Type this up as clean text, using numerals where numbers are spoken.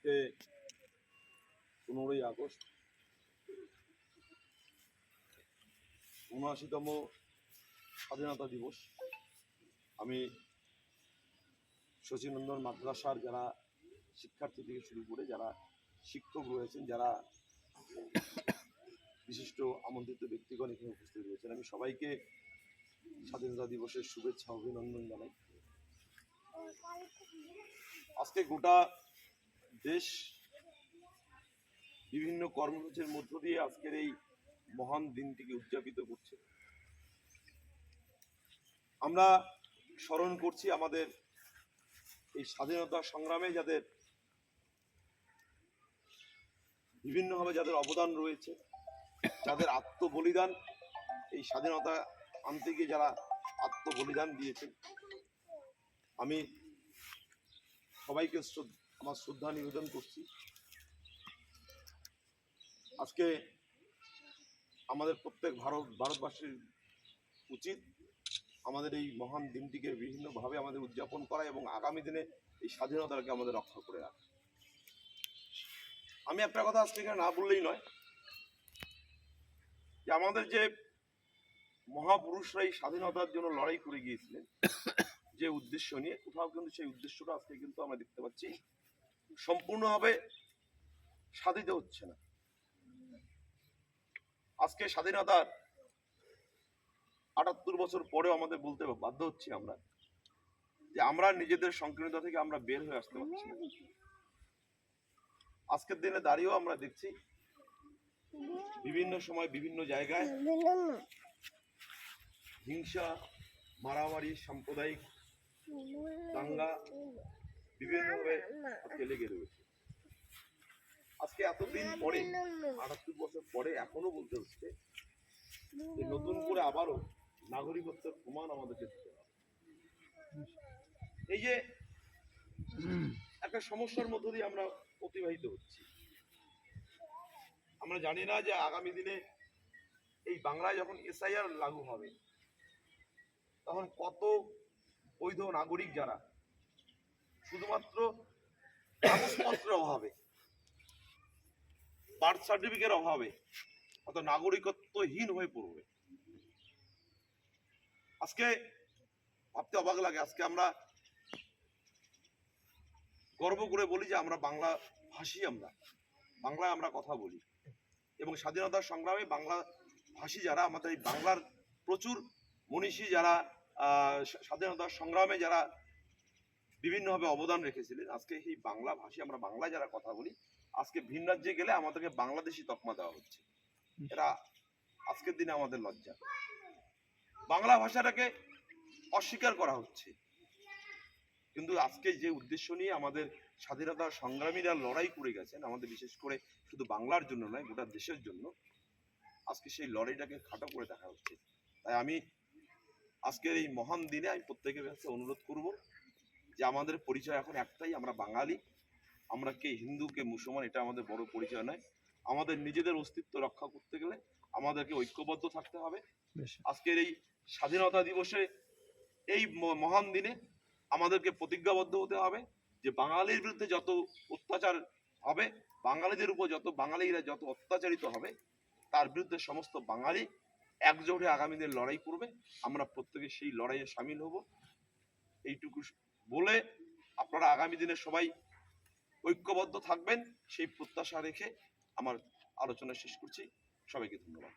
আজকে 15ই আগস্ট ৭৯তম স্বাধীনতা দিবস। আমি শচীনন্দন মাদ্রাসার যারা শিক্ষার্থী থেকে শুরু করে যারা শিক্ষক রয়েছেন, যারা বিশিষ্ট আমন্ত্রিত ব্যক্তিগণ এখানে উপস্থিত রয়েছেন, আমি সবাইকে স্বাধীনতা দিবসের শুভেচ্ছা অভিনন্দন জানাই। আজকে গোটা দেশ বিভিন্ন কর্মসূচির মধ্য দিয়ে আজকের এই মহান দিনটিকে উদযাপিত করছে। আমরা স্মরণ করছি আমাদের এই স্বাধীনতা সংগ্রামে যাদের বিভিন্নভাবে যাদের অবদান রয়েছে, যাদের আত্মবলিদান, এই স্বাধীনতা আনতে গিয়ে যারা আত্মবলিদান দিয়েছেন, আমি সবাইকে আমার শ্রদ্ধা নিবেদন করছি। আজকে আমাদের প্রত্যেক ভারতবাসীর উচিত আমাদের এই মহান দিনটিকে বিভিন্নভাবে আমাদের উদযাপন করা এবং আগামী দিনে এই স্বাধীনতাকে আমাদের রক্ষা করে রাখা। আমি একটা কথা আজকে এখানে না বললেই নয় যে আমাদের যে মহাপুরুষরা এই স্বাধীনতার জন্য লড়াই করে গিয়েছিলেন যে উদ্দেশ্য নিয়ে, কোথাও কিন্তু সেই উদ্দেশ্যটা আজকে কিন্তু আমরা দেখতে পাচ্ছি সম্পূর্ণভাবে সাধিত হচ্ছে না। আজকে স্বাধীনতার ৭৮ বছর পরেও আমাদের বলতে বাধ্য হচ্ছি আমরা যে আমরা নিজেদের সংকীর্ণতা থেকে আমরা বের হয়ে আসতে পারছি না। আজকের দিনে দাঁড়িয়েও আমরা দেখছি বিভিন্ন সময় বিভিন্ন জায়গায় হিংসা, মারামারি, সাম্প্রদায়িক দাঙ্গা বিভিন্নভাবে আজকে লেগে রয়েছে। আজকে এতদিন পরে ৭৮ বছর পরে এখনো বলতে হচ্ছে যে নতুন করে আবারও নাগরিকত্বের প্রমাণ আমাদেরকে দিতে হবে। এই যে একটা সমস্যার মধ্য দিয়ে আমরা অতিবাহিত হচ্ছি, আমরা জানি না যে আগামী দিনে এই বাংলায় যখন এসআইআর লাগু হবে তখন কত বৈধ নাগরিক যারা শুধুমাত্র কাগজপত্রের অভাবে, বার্থ সার্টিফিকেটের অভাবে কত নাগরিকত্বহীন হয়ে পড়বে। আজকে ভাবতে অবাক লাগে, আজকে আমরা গর্ব করে বলি যে আমরা বাংলা ভাষী, আমরা বাংলায় আমরা কথা বলি এবং স্বাধীনতার সংগ্রামে বাংলা ভাষী যারা, আমাদের এই বাংলার প্রচুর মনীষী যারা স্বাধীনতার সংগ্রামে যারা বিভিন্নভাবে অবদান রেখেছিলেন, আজকে এই বাংলা ভাষী আমরা বাংলায় যারা কথা বলি, আজকে ভিন রাজ্যে গেলে আমাদেরকে বাংলাদেশি তকমা দেওয়া হচ্ছে। এরা আজকের দিনে আমাদের লজ্জা। বাংলা ভাষাটাকে অস্বীকার করা হচ্ছে। কিন্তু আজকে যে উদ্দেশ্য নিয়ে আমাদের স্বাধীনতা সংগ্রামীরা লড়াই করে গেছেন, আমাদের বিশেষ করে শুধু বাংলার জন্য নয় গোটা দেশের জন্য, আজকে সেই লড়াইটাকে খাটো করে দেখা হচ্ছে। তাই আমি আজকের এই মহান দিনে আমি প্রত্যেকের কাছে অনুরোধ করব যে আমাদের পরিচয় এখন একটাই, আমরা বাঙালি। আমরা কে হিন্দু কে মুসলমান এটা আমাদের বড় পরিচয় নয়। আমাদের নিজেদের অস্তিত্ব রক্ষা করতে গেলে আমাদেরকে ঐক্যবদ্ধ থাকতে হবে। আজকের এই স্বাধীনতা দিবসে এই মহান দিনে আমাদেরকে প্রতিজ্ঞাবদ্ধ হতে হবে যে বাঙালির বিরুদ্ধে যত অত্যাচার হবে, বাঙালিদের উপর যত বাঙালিরা যত অত্যাচারিত হবে, তার বিরুদ্ধে সমস্ত বাঙালি একজোটে আগামী দিনে লড়াই করবে। আমরা প্রত্যেকে সেই লড়াইয়ে সামিল হব। এইটুকু বলে আপনারা আগামী দিনে সবাই ঐক্যবদ্ধ থাকবেন সেই প্রত্যাশা রেখে আমার আলোচনা শেষ করছি। সবাইকে ধন্যবাদ।